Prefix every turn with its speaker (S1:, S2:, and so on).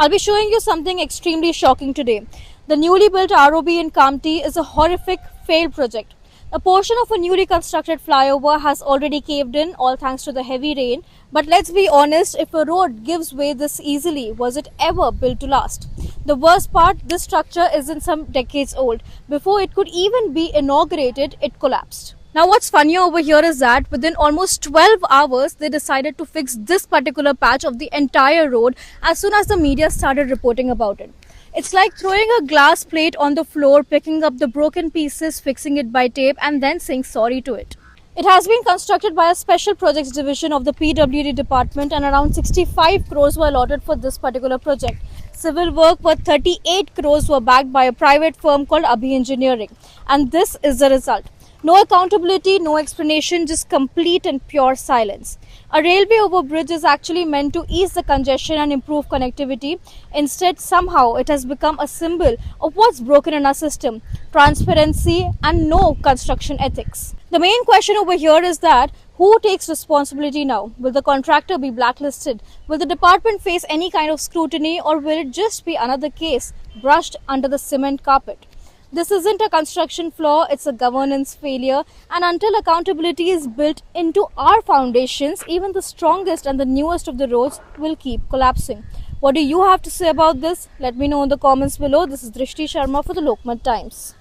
S1: I'll be showing you something extremely shocking today. The newly built ROB in Kamti is a horrific failed project. A portion of a newly constructed flyover has already caved in, all thanks to the heavy rain. But let's be honest, if a road gives way this easily, was it ever built to last? The worst part, this structure isn't some decades old. Before it could even be inaugurated, it collapsed. Now what's funnier over here is that within almost 12 hours, they decided to fix this particular patch of the entire road as soon as the media started reporting about it. It's like throwing a glass plate on the floor, picking up the broken pieces, fixing it by tape, and then saying sorry to it. It has been constructed by a special projects division of the PWD department, and around 65 crores were allotted for this particular project. Civil work worth 38 crores were backed by a private firm called Abhi Engineering. And this is the result. No accountability, no explanation, just complete and pure silence. A railway overbridge is actually meant to ease the congestion and improve connectivity. Instead, somehow it has become a symbol of what's broken in our system: transparency and no construction ethics. The main question over here is that who takes responsibility now? Will the contractor be blacklisted? Will the department face any kind of scrutiny, or will it just be another case brushed under the cement carpet? This isn't a construction flaw, it's a governance failure, and until accountability is built into our foundations, even the strongest and the newest of the roads will keep collapsing. What do you have to say about this? Let me know in the comments below. This is Drishti Sharma for the Lokmat Times.